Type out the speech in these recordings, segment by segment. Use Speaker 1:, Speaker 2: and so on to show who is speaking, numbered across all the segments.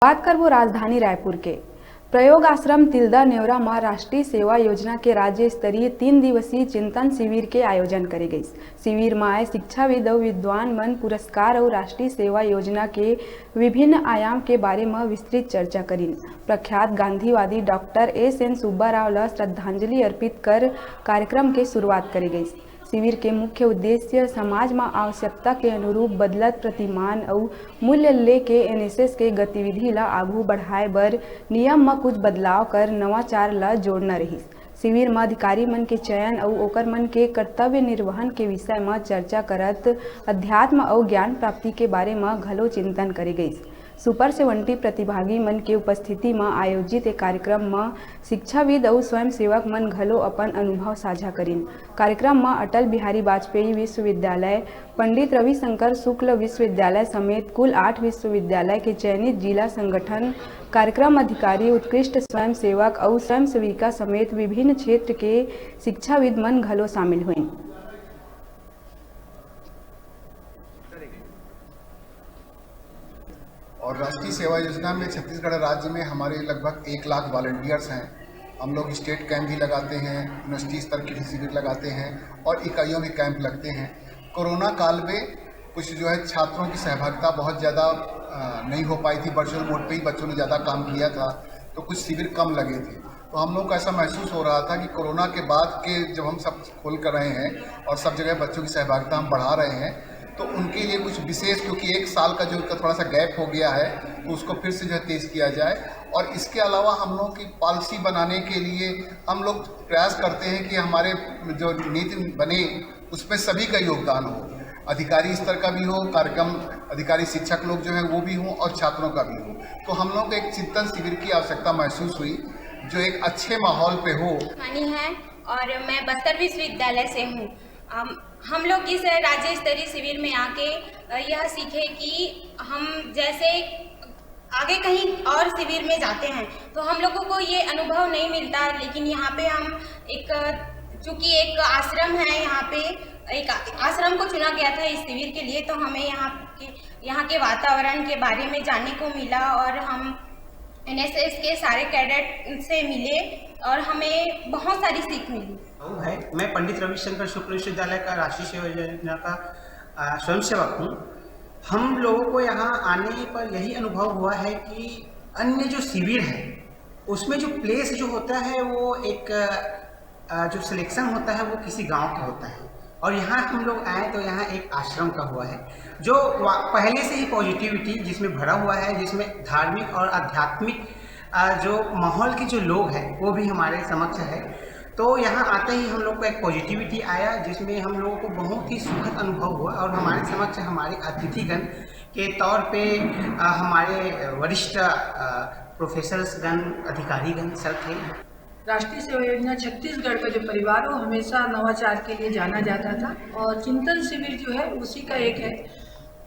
Speaker 1: बात करबो राजधानी रायपुर के प्रयोग आश्रम तिल्दा नेवरा में राष्ट्रीय सेवा योजना के राज्य स्तरीय 3 दिवसीय चिंतन शिविर के आयोजन करे गई। शिविर में शिक्षाविद और विद्वान मन पुरस्कार और राष्ट्रीय सेवा योजना के विभिन्न आयाम के बारे में विस्तृत चर्चा करीन। प्रख्यात गांधीवादी डॉक्टर एस.एन. सुब्बाराव ला श्रद्धांजलि अर्पित कर कार्यक्रम के शुरुआत करी गई। शिविर के मुख्य उद्देश्य समाज में आवश्यकता के अनुरूप बदलत प्रतिमान और मूल्य लेके एनएसएस के गतिविधि ला आगू बढ़ाए बर नियम में कुछ बदलाव कर नवाचार ला जोड़ना रही। शिविर में अधिकारी मन के चयन और ओकर मन के कर्तव्य निर्वहन के विषय में चर्चा करत अध्यात्म और ज्ञान प्राप्ति के बारे में घलो चिंतन करी गई। सुपर 70 प्रतिभागी मन के उपस्थिति में आयोजित एक कार्यक्रम में शिक्षाविद और स्वयंसेवक मन घलो अपन अनुभव साझा करीन। कार्यक्रम में अटल बिहारी वाजपेयी विश्वविद्यालय, पंडित रविशंकर शुक्ल विश्वविद्यालय समेत कुल 8 विश्वविद्यालय के चयनित जिला संगठन, कार्यक्रम अधिकारी, उत्कृष्ट स्वयंसेवक और स्वयंसेविका समेत विभिन्न क्षेत्र के शिक्षाविद मन घलो शामिल हुए।
Speaker 2: और राष्ट्रीय सेवा योजना में छत्तीसगढ़ राज्य में हमारे लगभग 1 लाख वॉलंटियर्स हैं। हम लोग स्टेट कैंप भी लगाते हैं, यूनिवर्सिटी स्तर की भी शिविर लगाते हैं और इकाइयों के कैंप लगते हैं। कोरोना काल में कुछ जो है छात्रों की सहभागिता बहुत ज़्यादा नहीं हो पाई थी। वर्चुअल मोड पे ही बच्चों ने ज़्यादा काम किया था, तो कुछ शिविर कम लगे थे। तो हम लोग को ऐसा महसूस हो रहा था कि कोरोना के बाद के जब हम सब खोल कर रहे हैं और सब जगह बच्चों की सहभागिता हम बढ़ा रहे हैं, तो उनके लिए कुछ विशेष, क्योंकि 1 साल का जो थोड़ा सा गैप हो गया है, तो उसको फिर से जो है तेज किया जाए। और इसके अलावा हम लोग की पॉलिसी बनाने के लिए हम लोग प्रयास करते हैं कि हमारे जो नीति बने उसमें सभी का योगदान हो, अधिकारी स्तर का भी हो, कार्यक्रम अधिकारी शिक्षक लोग जो हैं वो भी हों और छात्रों का भी हो। तो हम लोग को एक चिंतन शिविर की आवश्यकता महसूस हुई जो एक अच्छे माहौल पे हो।
Speaker 3: है और मैं बस्तर विश्वविद्यालय से हूँ। हम लोग इस राज्य स्तरीय शिविर में आके यह सीखे कि हम जैसे आगे कहीं और शिविर में जाते हैं तो हम लोगों को ये अनुभव नहीं मिलता, लेकिन यहाँ पे हम चूँकि एक आश्रम है, यहाँ पे एक आश्रम को चुना गया था इस शिविर के लिए, तो हमें यहाँ के वातावरण के बारे में जानने को मिला और हम एनएसएस के सारे कैडेट से मिले और हमें बहुत सारी सीख मिली।
Speaker 4: है मैं पंडित रविशंकर शुक्ल विश्वविद्यालय का राष्ट्रीय सेवा योजना का स्वयंसेवक हूँ। हम लोगों को यहाँ आने पर यही अनुभव हुआ है कि अन्य जो शिविर है उसमें जो प्लेस जो होता है वो एक जो सिलेक्शन होता है वो किसी गांव का होता है, और यहाँ हम लोग आए तो यहाँ एक आश्रम का हुआ है जो पहले से ही पॉजिटिविटी जिसमें भरा हुआ है, जिसमें धार्मिक और आध्यात्मिक जो माहौल के जो लोग हैं वो भी हमारे समक्ष है। तो यहाँ आते ही हम लोग को एक पॉजिटिविटी आया जिसमें हम लोगों को बहुत ही सुखद अनुभव हुआ और हमारे समक्ष हमारे अतिथिगण के तौर पे हमारे वरिष्ठ प्रोफेसरगण, अधिकारीगण सब थे।
Speaker 5: राष्ट्रीय सेवा योजना छत्तीसगढ़ का जो परिवार हो हमेशा नवाचार के लिए जाना जाता था और चिंतन शिविर जो है उसी का एक है।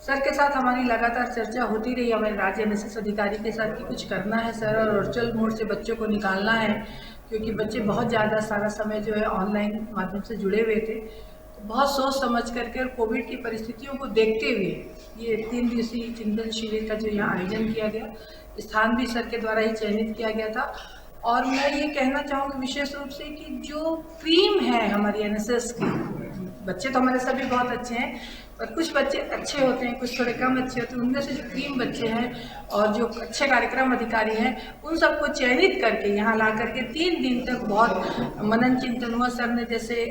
Speaker 5: सर के साथ हमारी लगातार चर्चा होती रही, हमारे राज्य एनएसएस अधिकारी के साथ कि कुछ करना है सर और वर्चुअल मोड से बच्चों को निकालना है, क्योंकि बच्चे बहुत ज़्यादा सारा समय जो है ऑनलाइन माध्यम से जुड़े हुए थे। तो बहुत सोच समझ करके और कोविड की परिस्थितियों को देखते हुए ये 3 दिवसीय चिंतन शिविर का जो यहाँ आयोजन किया गया, स्थान भी सर के द्वारा ही चयनित किया गया था। और मैं ये कहना चाहूँगी विशेष रूप से कि जो क्रीम है हमारी एनएसएस की, बच्चे तो हमारे सभी बहुत अच्छे हैं पर कुछ बच्चे अच्छे होते हैं, कुछ थोड़े कम अच्छे होते हैं। उनमें से जो क्रीम बच्चे हैं और जो अच्छे कार्यक्रम अधिकारी हैं उन सबको चयनित करके यहाँ ला करके 3 दिन तक बहुत मनन चिंतन हुआ। सर ने जैसे